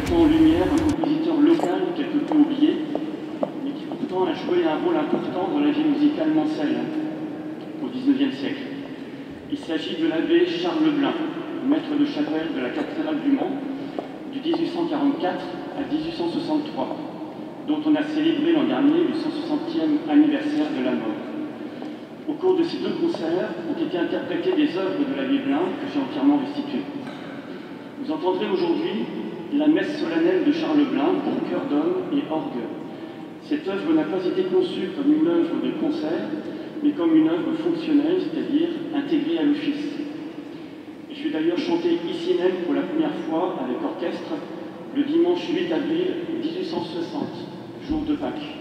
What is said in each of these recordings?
mettant en lumière un compositeur local quelque peu oublié, mais qui pourtant a joué un rôle important dans la vie musicale mancelle au XIXe siècle. Il s'agit de l'abbé Charles Blin, maître de chapelle de la cathédrale du Mans, du 1844 à 1863, dont on a célébré l'an dernier le 160e anniversaire de la mort. Au cours de ces deux concerts ont été interprétées des œuvres de l'abbé Blin que j'ai entièrement restituées. Vous entendrez aujourd'hui la messe solennelle de Charles Blin pour chœur d'homme et orgue. Cette œuvre n'a pas été conçue comme une œuvre de concert, mais comme une œuvre fonctionnelle, c'est-à-dire intégrée à l'office. Je suis d'ailleurs chanté ici même pour la première fois avec orchestre le dimanche 8 avril 1860, jour de Pâques.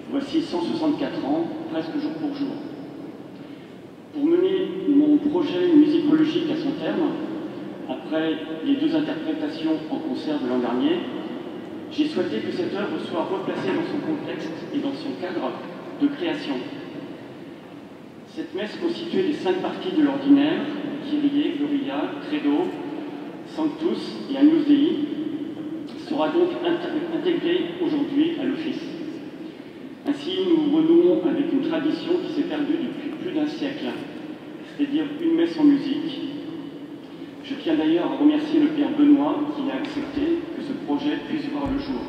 Voici 164 ans, presque jour pour jour. Pour mener mon projet musicologique à son terme, après les deux interprétations en concert de l'an dernier, j'ai souhaité que cette œuvre soit replacée dans son contexte et dans son cadre de création. Cette messe constituée des 5 parties de l'ordinaire, Kyrie, Gloria, Credo, Sanctus et Agnus Dei, sera donc intégrée aujourd'hui à l'office. Ainsi, nous renouons avec une tradition qui s'est perdue depuis plus d'un siècle, c'est-à-dire une messe en musique. Je tiens d'ailleurs à remercier le Père Benoît qui a accepté que ce projet puisse voir le jour.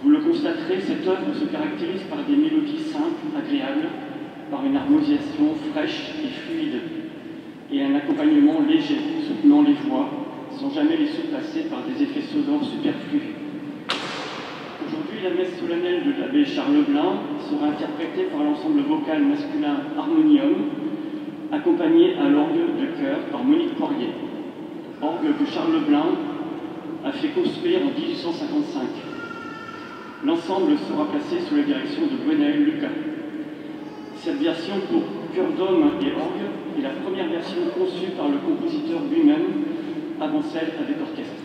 Vous le constaterez, cette œuvre se caractérise par des mélodies simples, agréables, par une harmonisation fraîche et fluide, et un accompagnement léger, soutenant les voix, sans jamais les surpasser par des effets sonores superflus. Aujourd'hui, la messe solennelle de l'abbé Charles Blin sera interprétée par l'ensemble vocal masculin Harmonium, accompagné à l'orgue de chœur par Monique Poirier, orgue que Charles Blin a fait construire en 1855. L'ensemble sera placé sous la direction de Gwenaël Lucas. Cette version pour chœur d'homme et orgue est la première version conçue par le compositeur lui-même, avant celle avec orchestre.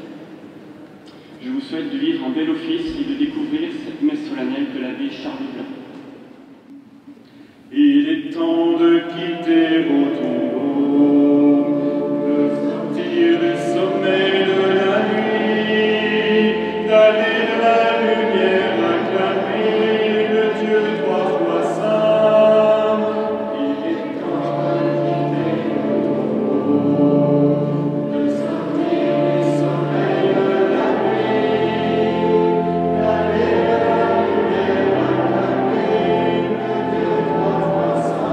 Je vous souhaite de vivre un bel office et de découvrir cette messe solennelle de l'abbé Charles Blin. Il est temps de quitter vos tombeaux, de sortir du sommeil de la nuit, d'aller vers la lumière acclamer le Dieu 3 fois saint. Il est temps de quitter vos tombeaux, de sortir du sommeil de la nuit, d'aller vers la lumière acclamer le Dieu 3 fois saint.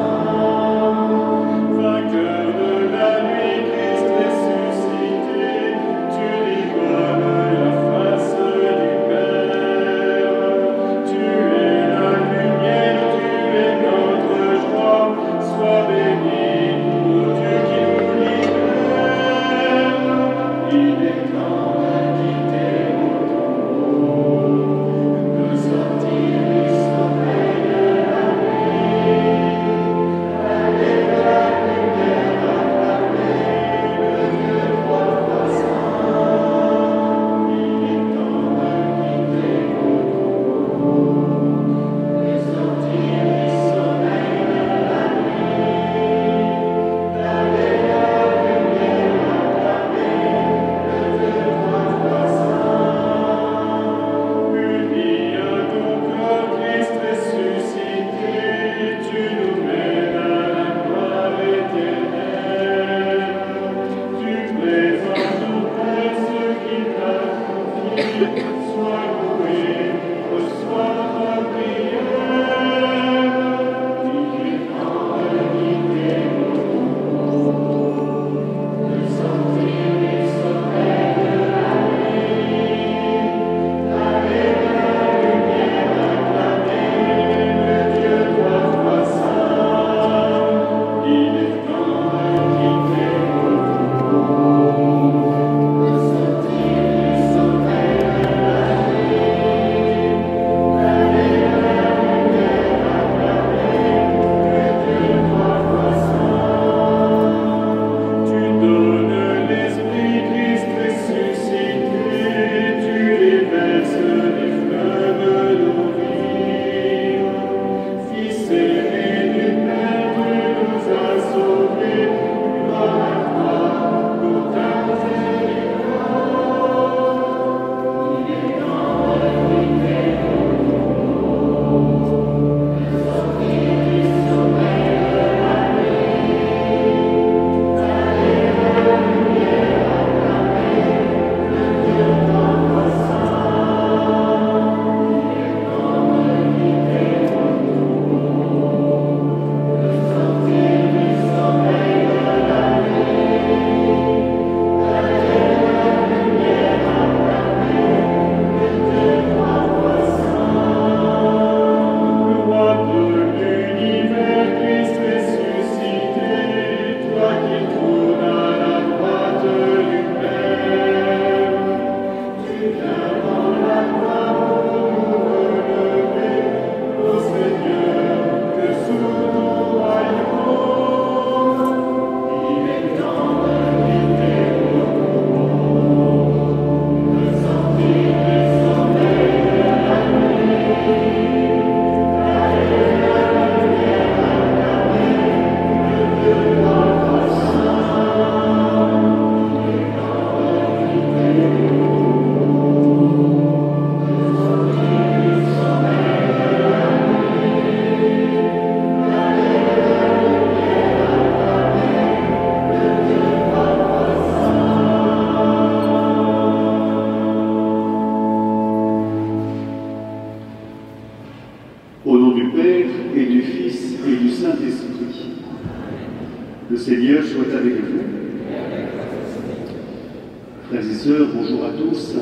Frères et sœurs, bonjour à tous.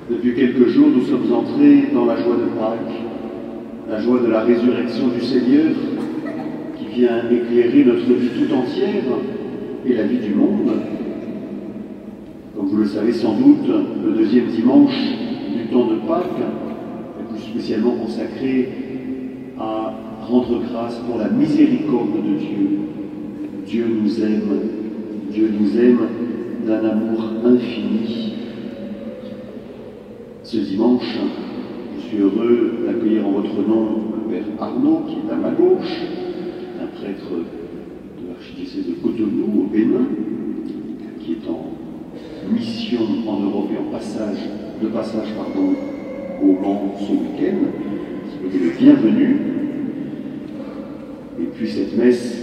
Depuis quelques jours, nous sommes entrés dans la joie de Pâques, la joie de la résurrection du Seigneur, qui vient éclairer notre vie tout entière et la vie du monde. Comme vous le savez sans doute, le deuxième dimanche du temps de Pâques est plus spécialement consacré à rendre grâce pour la miséricorde de Dieu. Dieu nous aime d'un amour infini. Ce dimanche, je suis heureux d'accueillir en votre nom le Père Arnaud, qui est à ma gauche, un prêtre de l'archidiocèse de Cotonou, au Bénin, qui est en mission en Europe et en passage au Mans ce week-end. Soyez le bienvenu. Et puis cette messe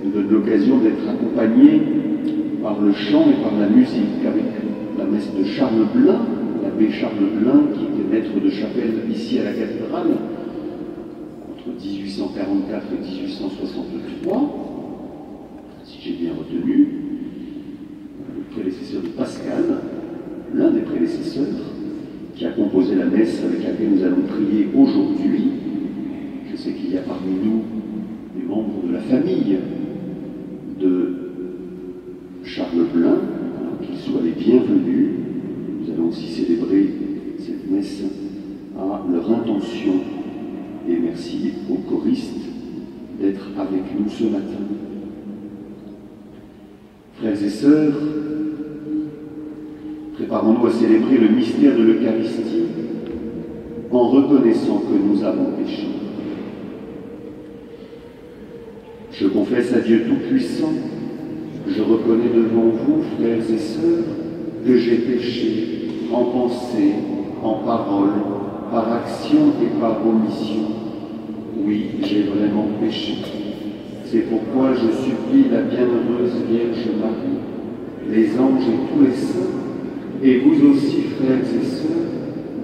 nous donne l'occasion d'être accompagnés par le chant et par la musique, avec la messe de Charles Blin, l'abbé Charles Blin, qui était maître de chapelle ici à la cathédrale, entre 1844 et 1863, si j'ai bien retenu, le prédécesseur de Pascal, l'un des prédécesseurs, qui a composé la messe avec laquelle nous allons prier aujourd'hui. Je sais qu'il y a parmi nous des membres de la famille de Charles Blin, alors qu'ils soient les bienvenus. Nous allons aussi célébrer cette messe à leur intention. Et merci aux choristes d'être avec nous ce matin. Frères et sœurs, préparons-nous à célébrer le mystère de l'Eucharistie en reconnaissant que nous avons péché. Je confesse à Dieu Tout-Puissant, je reconnais devant vous, frères et sœurs, que j'ai péché en pensée, en parole, par action et par omission. Oui, j'ai vraiment péché. C'est pourquoi je supplie la bienheureuse Vierge Marie, les anges et tous les saints, et vous aussi, frères et sœurs,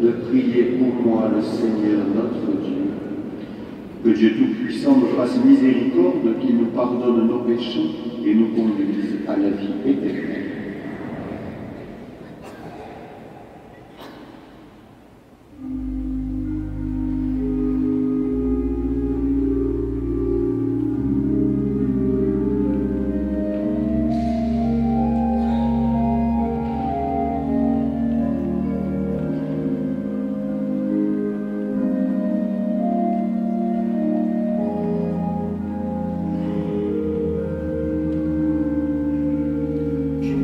de prier pour moi le Seigneur notre Dieu. Que Dieu Tout-Puissant nous fasse miséricorde, qu'il nous pardonne nos péchés et nous conduise à la vie éternelle. Je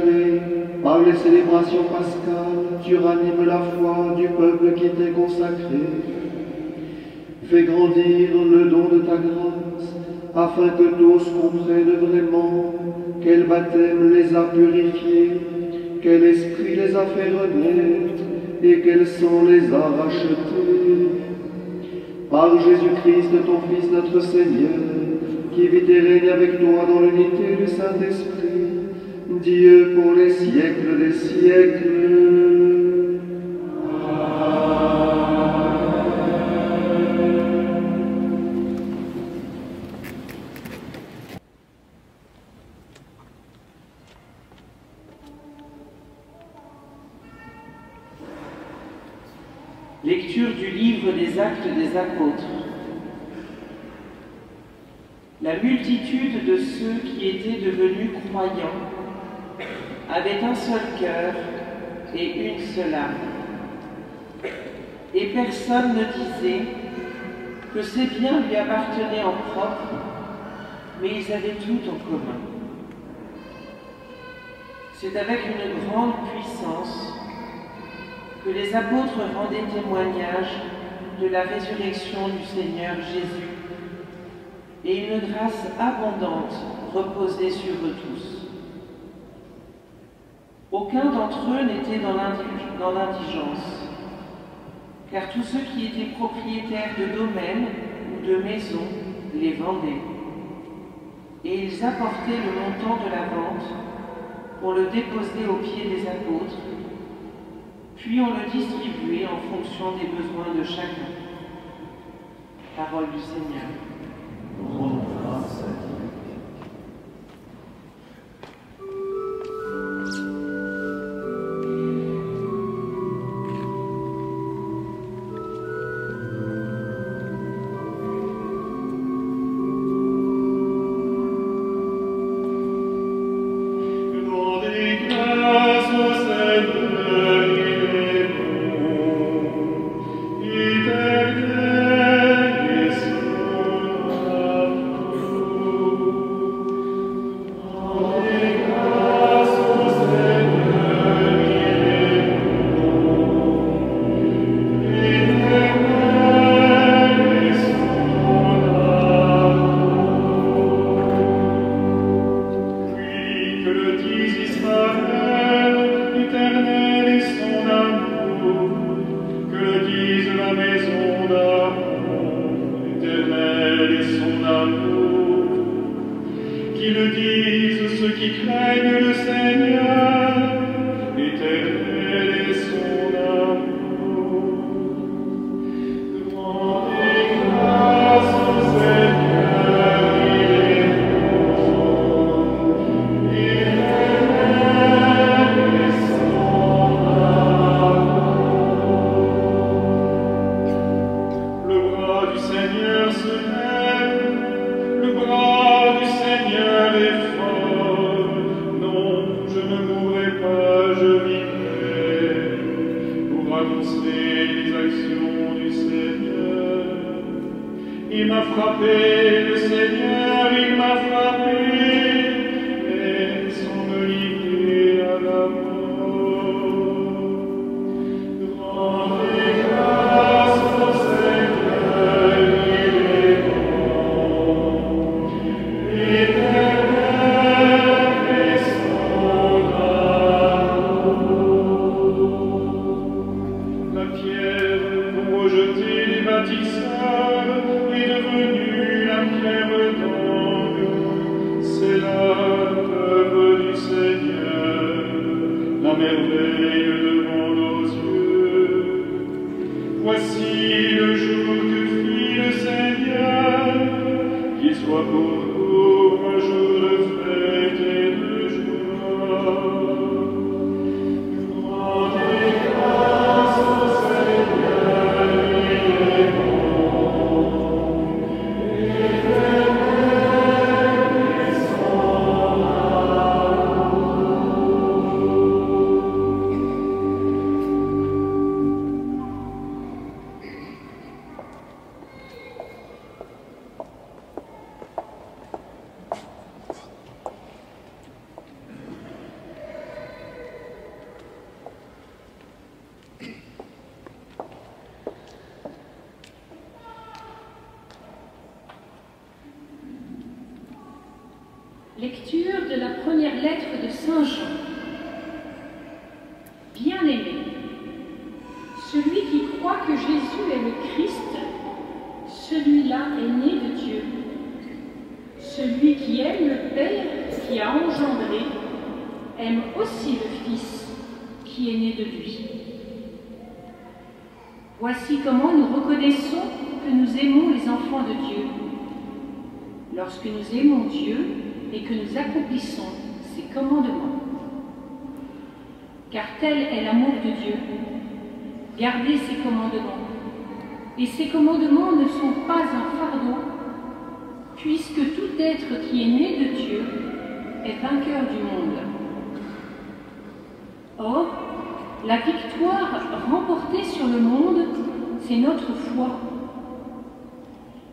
année, par les célébrations pascales, tu ranimes la foi du peuple qui t'est consacré. Fais grandir le don de ta grâce, afin que tous comprennent vraiment quel baptême les a purifiés, quel esprit les a fait renaître, et quel sang les a rachetés. Par Jésus-Christ, ton Fils, notre Seigneur, qui vit et règne avec toi dans l'unité du Saint-Esprit, Dieu pour les siècles des siècles. Lecture du livre des Actes des Apôtres. La multitude de ceux qui étaient devenus croyants avait un seul cœur et une seule âme. Et personne ne disait que ses biens lui appartenaient en propre, mais ils avaient tout en commun. C'est avec une grande puissance que les apôtres rendaient témoignage de la résurrection du Seigneur Jésus, et une grâce abondante reposait sur eux tous. Aucun d'entre eux n'était dans l'indigence, car tous ceux qui étaient propriétaires de domaines ou de maisons les vendaient, et ils apportaient le montant de la vente pour le déposer aux pieds des apôtres, puis on le distribuait en fonction des besoins de chacun. Parole du Seigneur. Rendons grâce à Dieu. Lecture de la première lettre de Saint Jean. Bien-aimé, celui qui croit que Jésus est le Christ, celui-là est né de Dieu. Celui qui aime le Père qui a engendré, aime aussi le Fils qui est né de lui. Voici comment nous reconnaissons que nous aimons les enfants de Dieu. Lorsque nous aimons Dieu et que nous accomplissons ses commandements. Car tel est l'amour de Dieu, garder ses commandements. Et ces commandements ne sont pas un fardeau, puisque tout être qui est né de Dieu est vainqueur du monde. Or, la victoire remportée sur le monde, c'est notre foi.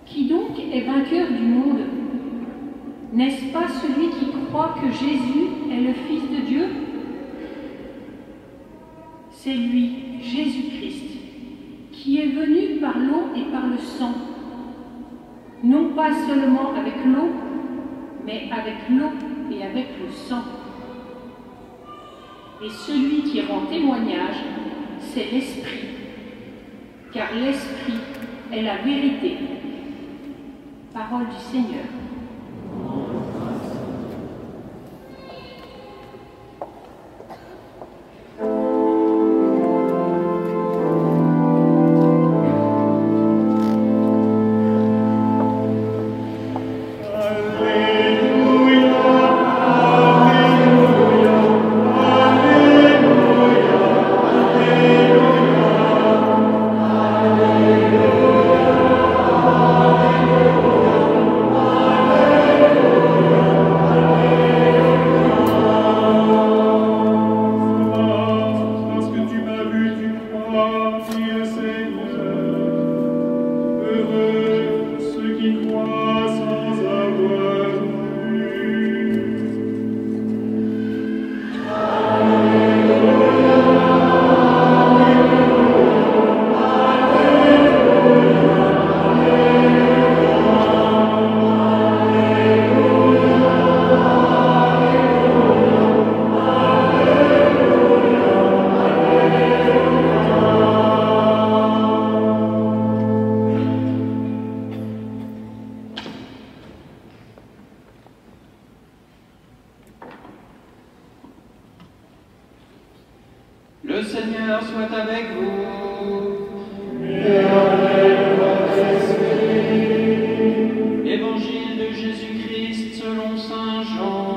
Qui donc est vainqueur du monde? N'est-ce pas celui qui croit que Jésus est le Fils de Dieu? C'est lui, Jésus-Christ, qui est venu par l'eau et par le sang, non pas seulement avec l'eau, mais avec l'eau et avec le sang. Et celui qui rend témoignage, c'est l'Esprit, car l'Esprit est la vérité. Parole du Seigneur. Le Seigneur soit avec vous. Et avec votre esprit. Évangile de Jésus-Christ selon saint Jean.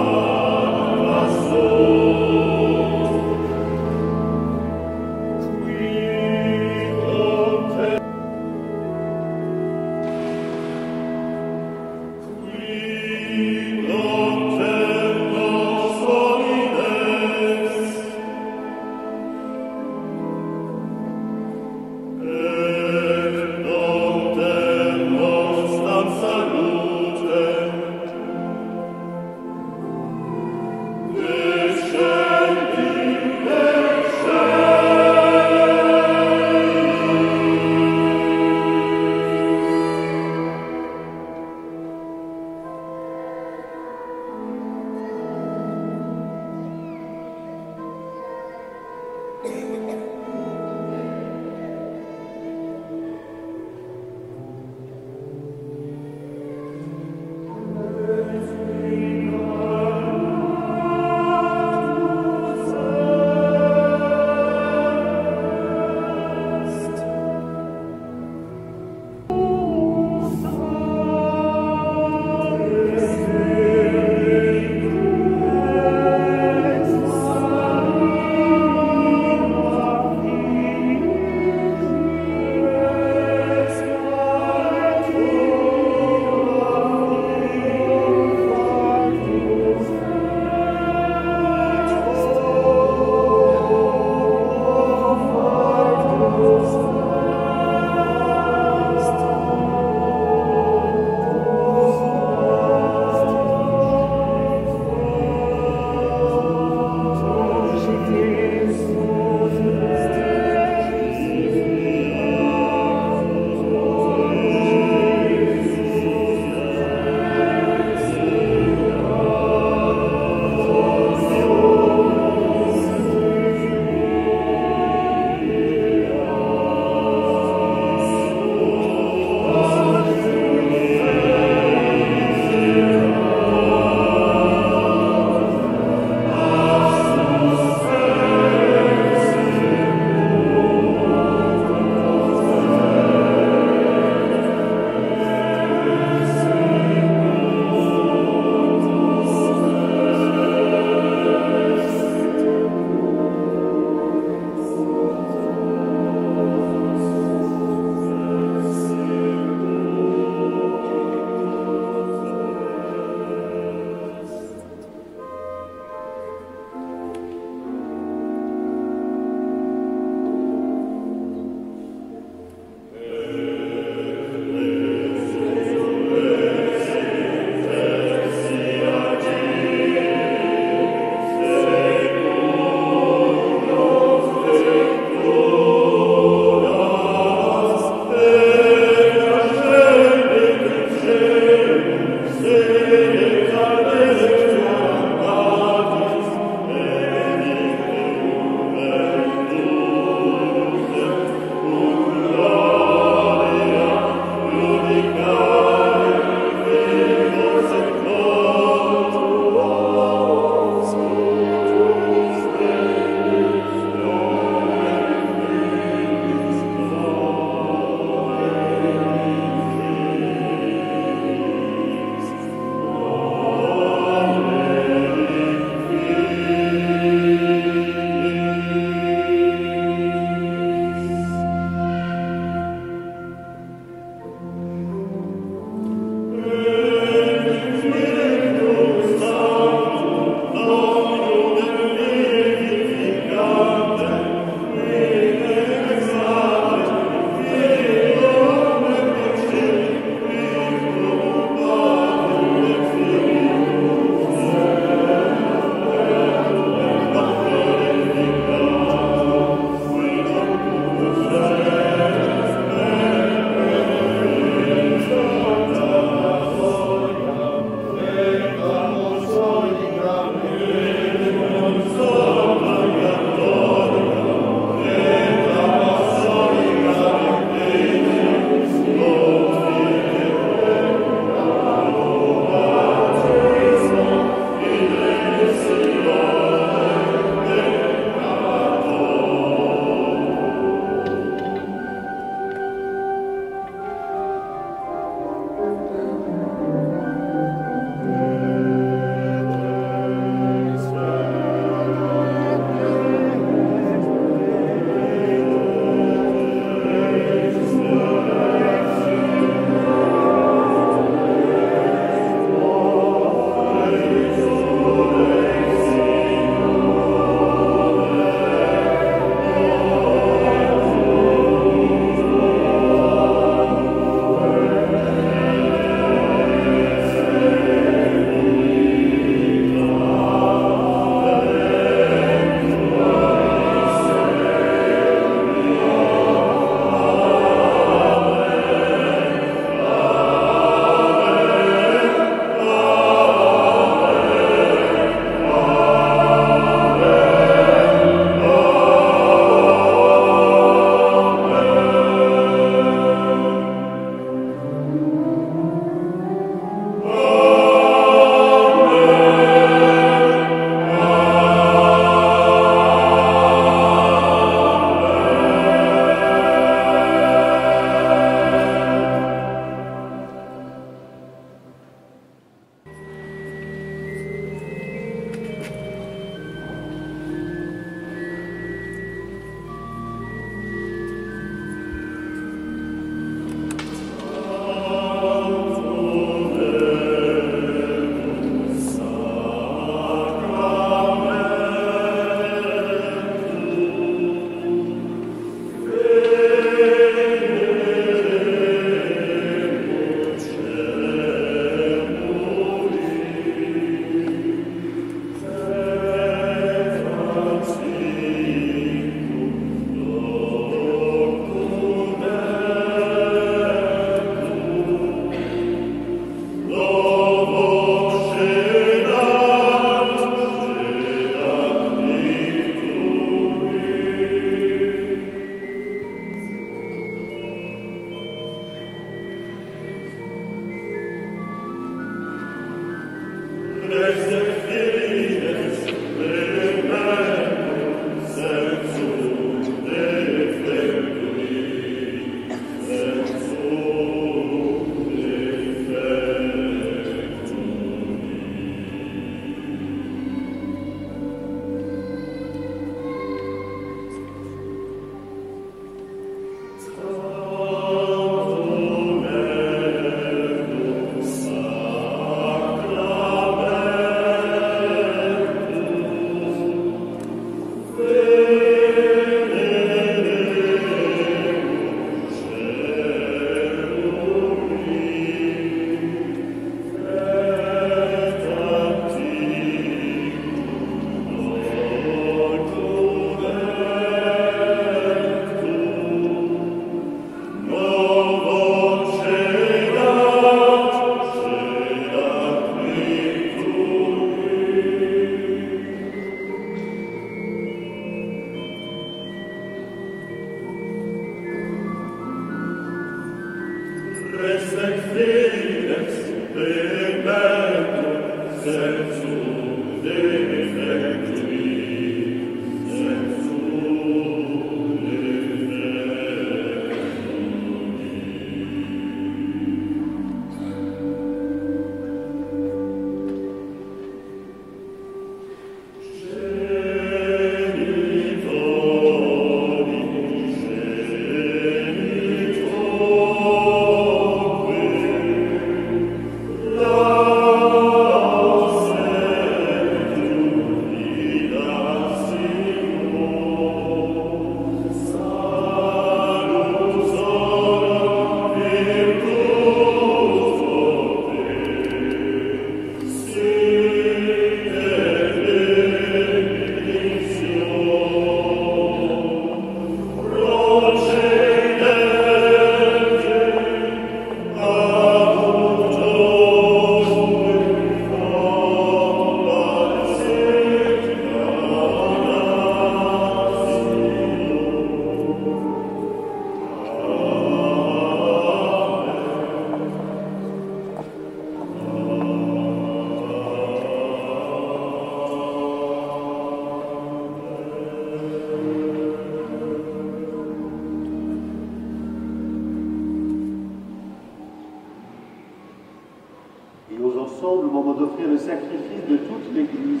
le sacrifice de toute l'Église.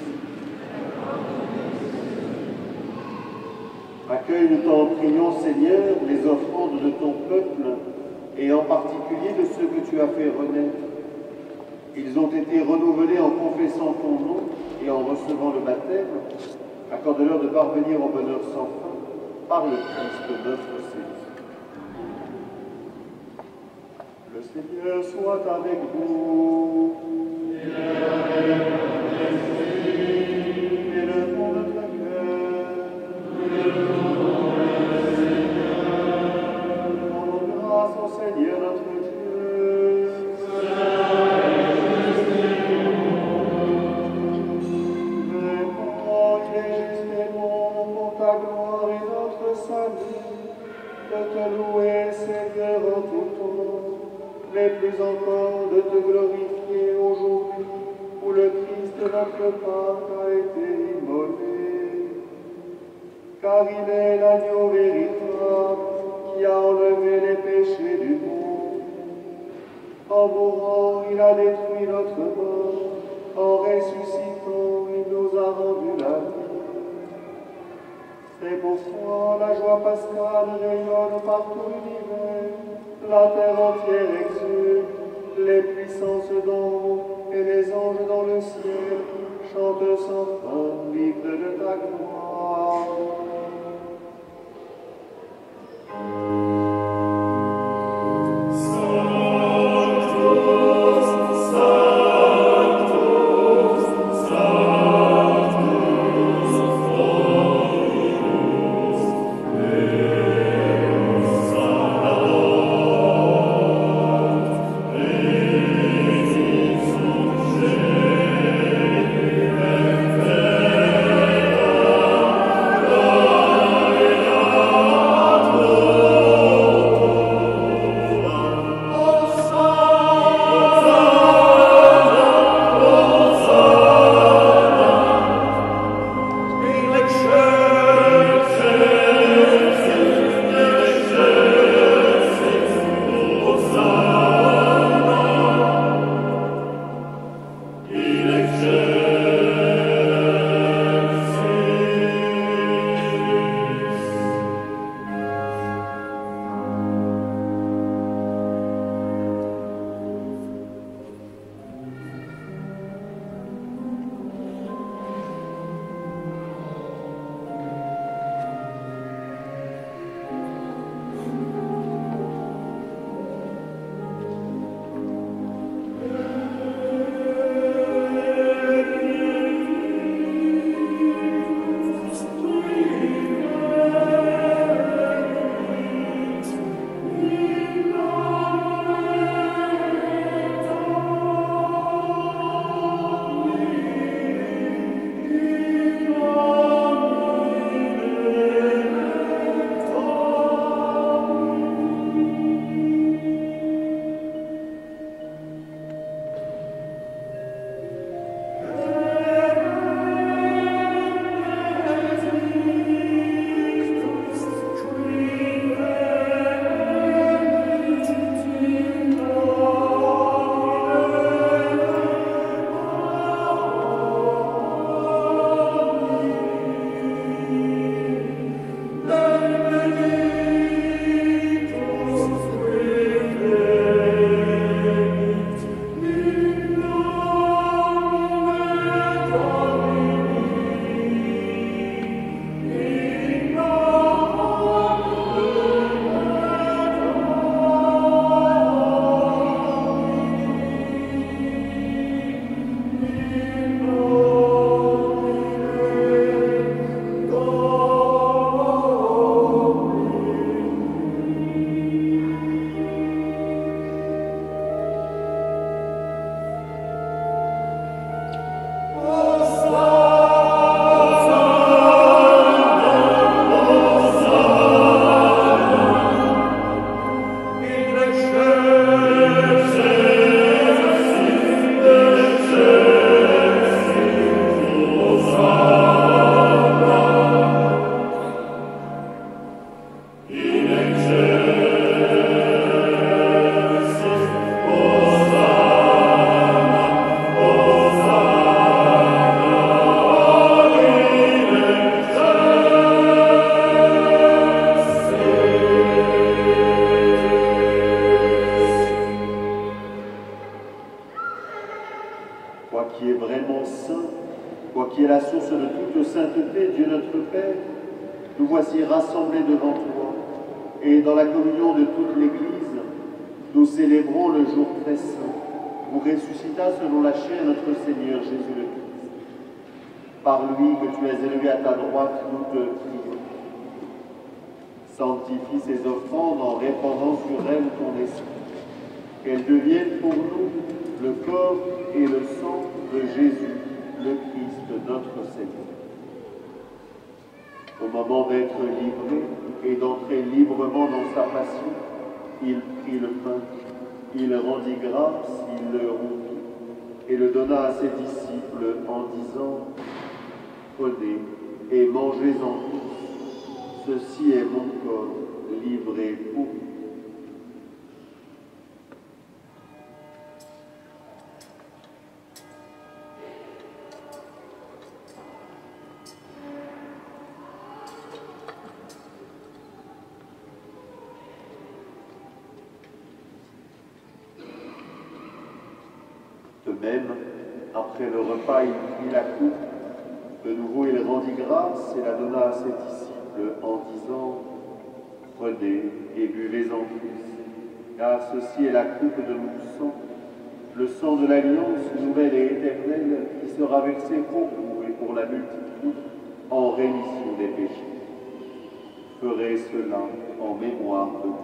Accueille, nous t'en prions, Seigneur, les offrandes de ton peuple, et en particulier de ceux que tu as fait renaître. Ils ont été renouvelés en confessant ton nom et en recevant le baptême. Accorde-leur de parvenir au bonheur sans fin par le Christ notre Seigneur. Le Seigneur soit avec vous. Et le fond de notre cœur. Rendons grâce au Seigneur notre Dieu. Vraiment, il est juste et bon pour ta gloire et notre salut de te louer, Seigneur, en tout temps, mais plus encore de te glorifier aujourd'hui où le Christ notre Pâque a été immolé. Car il est l'agneau véritable qui a enlevé les péchés du monde. En mourant, il a détruit notre mort. En ressuscitant, il nous a rendu la vie. C'est pourquoi la joie pascale rayonne par tout l'univers. La terre entière exulte, les puissances d'en haut et les anges dans le ciel chantent sans fin l'hymne de ta gloire. Amen. toute sainteté, Dieu notre Père, nous voici rassemblés devant toi, et dans la communion de toute l'Église, nous célébrons le jour très saint, où ressuscita selon la chair notre Seigneur Jésus le Christ. Par lui que tu as élevé à ta droite, nous te prions. Sanctifie ces offrandes en répandant sur elles ton esprit, qu'elles deviennent pour nous le corps et le sang de Jésus, le Christ, notre Seigneur. Au moment d'être livré et d'entrer librement dans sa passion, il prit le pain, il rendit grâce, il le rompit et le donna à ses disciples en disant « Prenez et mangez-en tous, ceci est mon corps livré pour vous. » De même, après le repas, il prit la coupe. De nouveau, il rendit grâce et la donna à ses disciples en disant « Prenez et buvez-en tous, car ceci est la coupe de mon sang, le sang de l'alliance nouvelle et éternelle qui sera versé pour vous et pour la multitude en rémission des péchés. Ferez cela en mémoire de vous. »